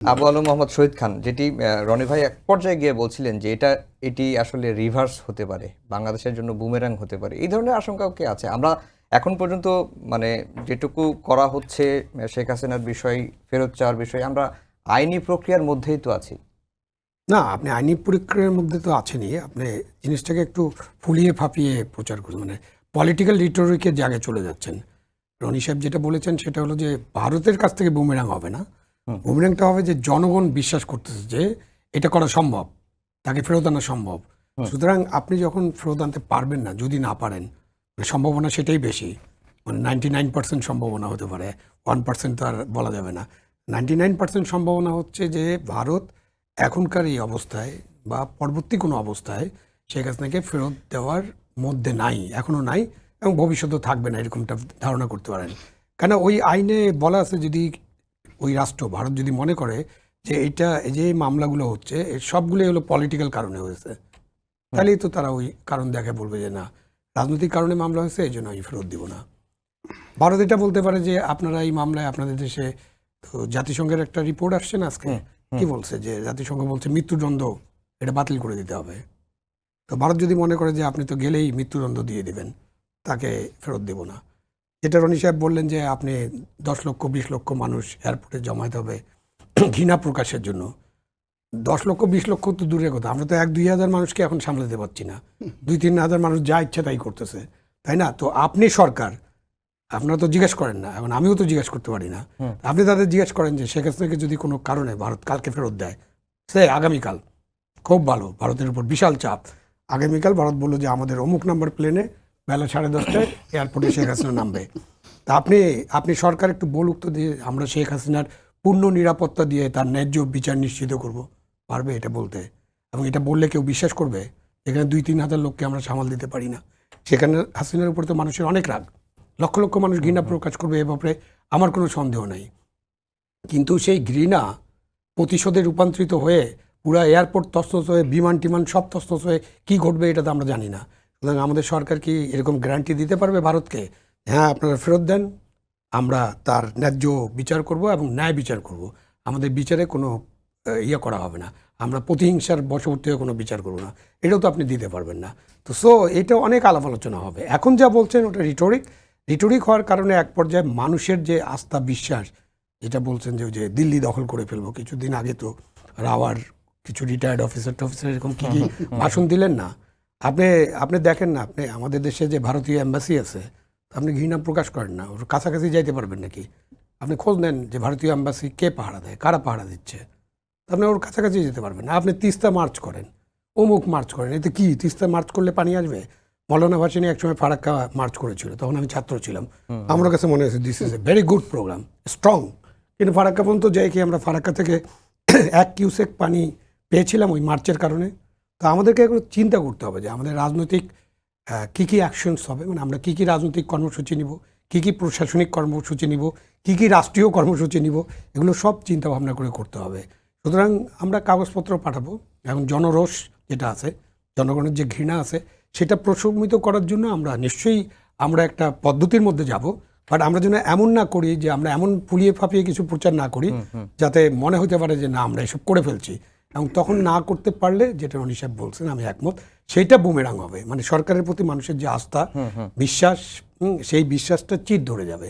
আবু আলম মোহাম্মদ শহীদ খান, যেটি রনি ভাই এক পর্যায়ে গিয়ে বলছিলেন যে এটি আসলে রিভার্স হতে পারে, বাংলাদেশের জন্য বুমেরাং হতে পারে, এই ধরনের আশঙ্কাও কি আছে? আমরা এখন পর্যন্ত মানে যেটুকু করা হচ্ছে শেখ হাসিনার বিষয়, ফেরত চাওয়ার বিষয়, আমরা আইনি প্রক্রিয়ার মধ্যেই তো আছি। না, আপনি আইনি প্রক্রিয়ার মধ্যে তো আছেনই, আপনি জিনিসটাকে একটু ফুলিয়ে ফাঁপিয়ে প্রচার করুন, মানে পলিটিক্যাল রিটোরিকের জায়গায় চলে যাচ্ছেন। রনি সাহেব যেটা বলেছেন সেটা হলো যে ভারতের কাছ থেকে বুমেরাং হবে না, বুমেরাংটা হবে যে জনগণ বিশ্বাস করতেছে যে এটা করা সম্ভব, তাকে ফেরত আনা সম্ভব। সুতরাং আপনি যখন ফেরত আনতে পারবেন না, যদি না পারেন, মানে সম্ভাবনা সেটাই বেশি, মানে 99% সম্ভাবনা হতে পারে, 1% তো আর বলা যাবে না। 99% সম্ভাবনা হচ্ছে যে ভারত এখনকার এই অবস্থায় বা পরবর্তী কোনো অবস্থায় শেখ হাসিনাকে ফেরত দেওয়ার মধ্যে নাই, এখনও নাই, এবং ভবিষ্যতেও থাকবে না, এরকমটা ধারণা করতে পারেন। কেন ওই আইনে বলা আছে, যদি ওই রাষ্ট্র ভারত যদি মনে করে যে এইটা, এই যে মামলাগুলো হচ্ছে সবগুলোই হলো পলিটিক্যাল কারণে হয়েছে, তাহলেই তো তারা ওই কারণ দেখে বলবে যে না, রাজনৈতিক কারণে মামলা হয়েছে, এই জন্য আমি ফেরত দিব না। ভারত এটা বলতে পারে যে আপনারা এই মামলায় আপনাদের দেশে, তো জাতিসংঘের একটা রিপোর্ট আসছে না আজকে, কি বলছে যে জাতিসংঘ বলছে মৃত্যুদণ্ড এটা বাতিল করে দিতে হবে। তো ভারত যদি মনে করে যে আপনি তো গেলেই মৃত্যুদণ্ড দিয়ে দিবেন, তাকে ফেরত দেব না। যেটা রনি সাহেব বললেন যে আপনি 10 লক্ষ 20 লক্ষ মানুষ এয়ারপোর্টে জমায়েত হবে ঘৃণা প্রকাশের জন্য, 10 লক্ষ 20 লক্ষ তো দূরের কথা, আমরা তো 1-2 হাজার মানুষকে এখন সামলাতে পারছি না, 2-3 হাজার মানুষ যা ইচ্ছা তাই করতেছে, তাই না? তো আপনি সরকার, আপনারা তো জিজ্ঞেস করেন না, এখন আমিও তো জিজ্ঞেস করতে পারি না, আপনি তাদের জিজ্ঞেস করেন যে শেখ হাসিনাকে যদি কোনো কারণে ভারত কালকে ফেরত দেয়, সে আগামীকাল, খুব ভালো, ভারতের উপর বিশাল চাপ, আগামীকাল ভারত বললো যে আমাদের অমুক নাম্বার প্লেনে বেলা 10:30টায় এয়ারপোর্টে শেখ হাসিনা নামবে। তা আপনি সরকার একটু বলুক তো দিয়ে আমরা শেখ হাসিনার পূর্ণ নিরাপত্তা দিয়ে তার ন্যায্য বিচার নিশ্চিত করব, পারবে এটা বলতে? এবং এটা বললে কেউ বিশ্বাস করবে? এখানে 2-3 হাজার লোককে আমরা সামাল দিতে পারি না, সেখানে হাসিনার উপর তো মানুষের অনেক রাগ, লক্ষ লক্ষ মানুষ ঘৃণা প্রকাশ করবে, এ ব্যাপারে আমার কোনো সন্দেহ নাই। কিন্তু সেই ঘৃণা প্রতিশোধে রূপান্তরিত হয়ে পুরা এয়ারপোর্ট তছনছ হয়ে, বিমান টিমান সব তছনছ হয়ে কী ঘটবে এটা তো আমরা জানি না। সুতরাং আমাদের সরকার কি এরকম গ্যারান্টি দিতে পারবে ভারতকে, হ্যাঁ আপনারা ফেরত দেন, আমরা তার ন্যায্য বিচার করব এবং ন্যায় বিচার করব, আমাদের বিচারে কোনো ইয়ে করা হবে না, আমরা প্রতিহিংসার বশবর্তী হয়ে কোনো বিচার করব না, এটাও তো আপনি দিতে পারবেন না। তো এটা অনেক আলাপ আলোচনা হবে। এখন যা বলছেন ওটা রিটোরিক হওয়ার কারণে এক পর্যায়ে মানুষের যে আস্থা বিশ্বাস, যেটা বলছেন যে ওই যে দিল্লি দখল করে ফেলবো, কিছুদিন আগে তো রাওয়ার কিছু রিটায়ার্ড অফিসার এরকম কী কী ভাষণ দিলেন না? আপনি দেখেন না, আপনি আমাদের দেশে যে ভারতীয় এম্বাসি আছে, আপনি ঘৃণা প্রকাশ করেন না, ওর কাছাকাছি যাইতে পারবেন নাকি? আপনি খোঁজ নেন যে ভারতীয় এম্বাসি কে পাহারা দেয়, কারা পাহারা দিচ্ছে, আপনি ওর কাছাকাছি যেতে পারবেন না। আপনি তিস্তা মার্চ করেন, অমুক মার্চ করেন, এতে কি তিস্তা মার্চ করলে পানি আসবে? মৌলানা ভাসানী একসময় ফারাক্কা মার্চ করেছিল, তখন আমি ছাত্র ছিলাম, আমার কাছে মনে হয়েছে this is a very good program, strong. কিন্তু ফারাক্কা পর্যন্ত যাই কি আমরা ফারাক্কা থেকে 1 কিউসেক পানি পেয়েছিলাম ওই মার্চের কারণে? তো আমাদেরকে এগুলো চিন্তা করতে হবে যে আমাদের রাজনৈতিক কী কী অ্যাকশনস হবে, মানে আমরা কী কী রাজনৈতিক কর্মসূচি নিব, কী কী প্রশাসনিক কর্মসূচি নিব, কী কী রাষ্ট্রীয় কর্মসূচি নিব, এগুলো সব চিন্তা ভাবনা করে করতে হবে। সুতরাং আমরা কাগজপত্র পাঠাবো, এখন জনরোষ যেটা আছে, জনগণের যে ঘৃণা আছে, সেটা প্রশমিত করার জন্য আমরা নিশ্চয়ই আমরা একটা পদ্ধতির মধ্যে যাব, বাট আমরা যেন এমন না করি যে আমরা এমন ফুলিয়ে ফাঁপিয়ে কিছু প্রচার না করি যাতে মনে হতে পারে যে না আমরা এসব করে ফেলছি, এবং তখন না করতে পারলে, যেটা রনি সাহেব বলছেন আমি একমত, সেইটা বুমেরাং হবে, মানে সরকারের প্রতি মানুষের যে আস্থা বিশ্বাস, সেই বিশ্বাসটা চির ধরে যাবে।